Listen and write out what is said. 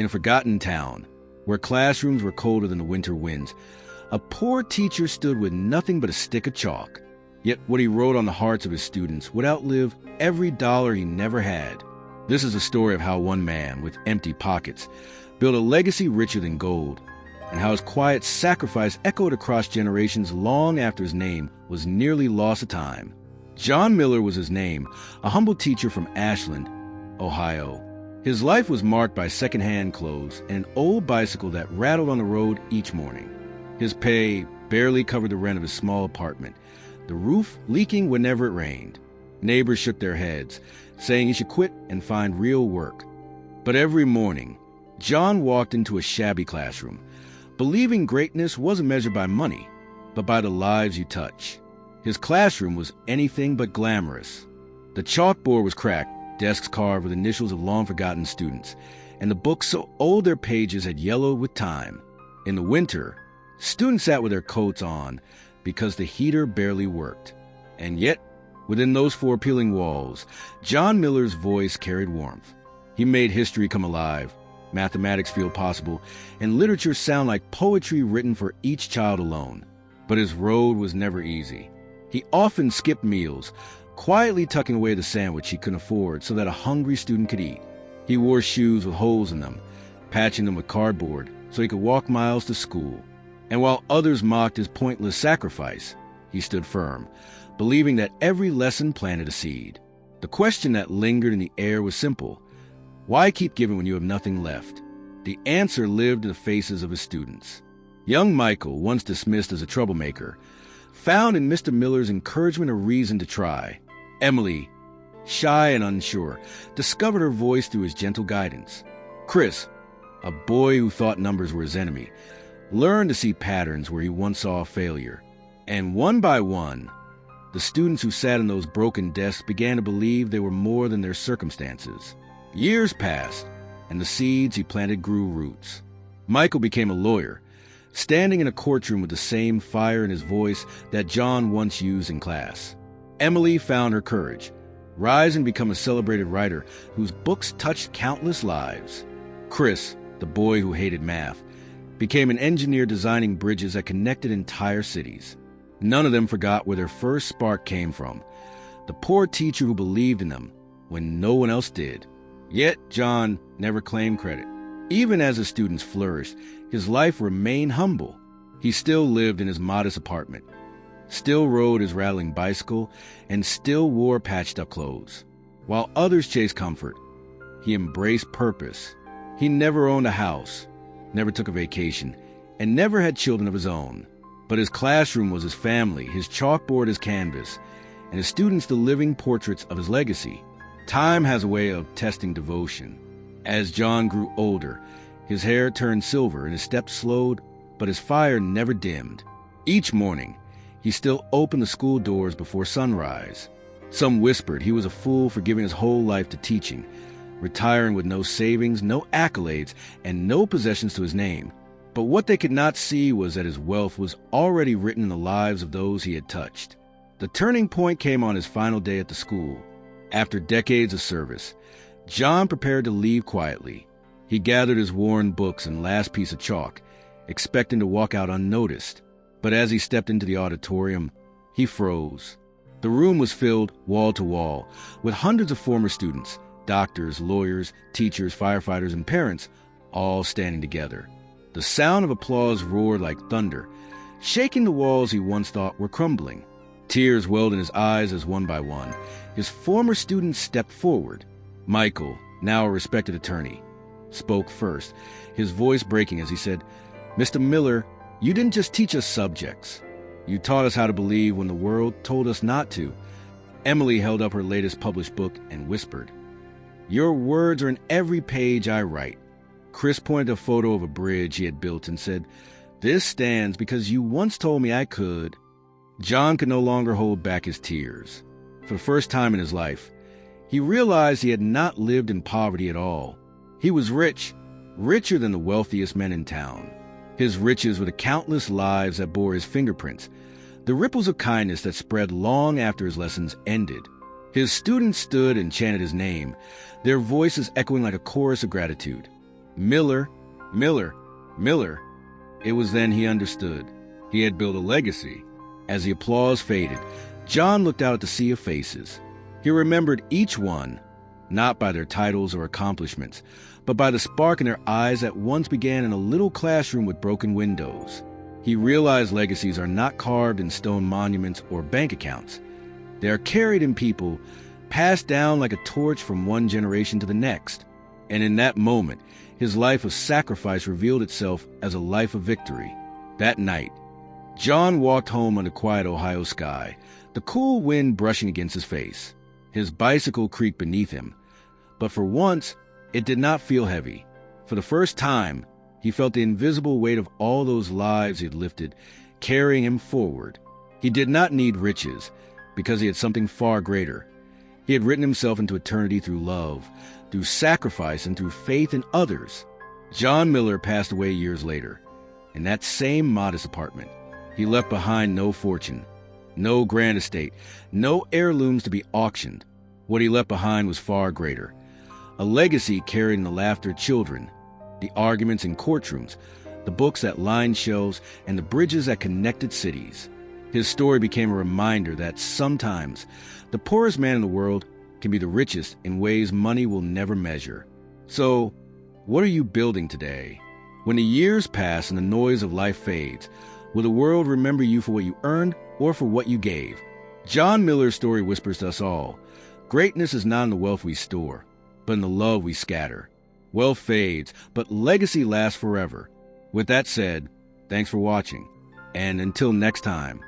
In a forgotten town, where classrooms were colder than the winter winds, a poor teacher stood with nothing but a stick of chalk. Yet what he wrote on the hearts of his students would outlive every dollar he never had. This is a story of how one man with empty pockets built a legacy richer than gold, and how his quiet sacrifice echoed across generations long after his name was nearly lost to time. John Miller was his name, a humble teacher from Ashland, Ohio. His life was marked by secondhand clothes and an old bicycle that rattled on the road each morning. His pay barely covered the rent of his small apartment, the roof leaking whenever it rained. Neighbors shook their heads, saying he should quit and find real work. But every morning, John walked into a shabby classroom, believing greatness wasn't measured by money, but by the lives you touch. His classroom was anything but glamorous. The chalkboard was cracked, desks carved with initials of long-forgotten students, and the books so old their pages had yellowed with time. In the winter, students sat with their coats on because the heater barely worked. And yet, within those four peeling walls, John Miller's voice carried warmth. He made history come alive, mathematics feel possible, and literature sound like poetry written for each child alone. But his road was never easy. He often skipped meals, quietly tucking away the sandwich he couldn't afford so that a hungry student could eat. He wore shoes with holes in them, patching them with cardboard so he could walk miles to school. And while others mocked his pointless sacrifice, he stood firm, believing that every lesson planted a seed. The question that lingered in the air was simple: why keep giving when you have nothing left? The answer lived in the faces of his students. Young Michael, once dismissed as a troublemaker, found in Mr. Miller's encouragement a reason to try. Emily, shy and unsure, discovered her voice through his gentle guidance. Chris, a boy who thought numbers were his enemy, learned to see patterns where he once saw failure. And one by one, the students who sat in those broken desks began to believe they were more than their circumstances. Years passed, and the seeds he planted grew roots. Michael became a lawyer, standing in a courtroom with the same fire in his voice that John once used in class. Emily found her courage, rise and become a celebrated writer whose books touched countless lives. Chris, the boy who hated math, became an engineer designing bridges that connected entire cities. None of them forgot where their first spark came from, the poor teacher who believed in them when no one else did. Yet John never claimed credit. Even as his students flourished, his life remained humble. He still lived in his modest apartment, still rode his rattling bicycle, and still wore patched-up clothes. While others chased comfort, he embraced purpose. He never owned a house, never took a vacation, and never had children of his own. But his classroom was his family, his chalkboard his canvas, and his students the living portraits of his legacy. Time has a way of testing devotion. As John grew older, his hair turned silver and his steps slowed, but his fire never dimmed. Each morning, he still opened the school doors before sunrise. Some whispered he was a fool for giving his whole life to teaching, retiring with no savings, no accolades, and no possessions to his name. But what they could not see was that his wealth was already written in the lives of those he had touched. The turning point came on his final day at the school. After decades of service, John prepared to leave quietly. He gathered his worn books and last piece of chalk, expecting to walk out unnoticed. But as he stepped into the auditorium, he froze. The room was filled wall to wall with hundreds of former students, doctors, lawyers, teachers, firefighters, and parents, all standing together. The sound of applause roared like thunder, shaking the walls he once thought were crumbling. Tears welled in his eyes as one by one, his former students stepped forward. Michael, now a respected attorney, spoke first, his voice breaking as he said, "Mr. Miller, you didn't just teach us subjects. You taught us how to believe when the world told us not to." Emily held up her latest published book and whispered, "Your words are in every page I write." Chris pointed a photo of a bridge he had built and said, "This stands because you once told me I could." John could no longer hold back his tears. For the first time in his life, he realized he had not lived in poverty at all. He was rich, richer than the wealthiest men in town. His riches were the countless lives that bore his fingerprints, the ripples of kindness that spread long after his lessons ended. His students stood and chanted his name, their voices echoing like a chorus of gratitude. Miller, Miller, Miller. It was then he understood. He had built a legacy. As the applause faded, John looked out at the sea of faces. He remembered each one, not by their titles or accomplishments, but by the spark in their eyes that once began in a little classroom with broken windows. He realized legacies are not carved in stone monuments or bank accounts. They are carried in people, passed down like a torch from one generation to the next. And in that moment, his life of sacrifice revealed itself as a life of victory. That night, John walked home under quiet Ohio sky, the cool wind brushing against his face. His bicycle creaked beneath him, but for once, it did not feel heavy. For the first time, he felt the invisible weight of all those lives he had lifted, carrying him forward. He did not need riches, because he had something far greater. He had written himself into eternity through love, through sacrifice, and through faith in others. John Miller passed away years later. In that same modest apartment, he left behind no fortune, no grand estate, no heirlooms to be auctioned. What he left behind was far greater. A legacy carried in the laughter of children, the arguments in courtrooms, the books that lined shelves, and the bridges that connected cities. His story became a reminder that sometimes the poorest man in the world can be the richest in ways money will never measure. So, what are you building today? When the years pass and the noise of life fades, will the world remember you for what you earned or for what you gave? John Miller's story whispers to us all, greatness is not in the wealth we store, but in the love we scatter. Wealth fades, but legacy lasts forever. With that said, thanks for watching, and until next time,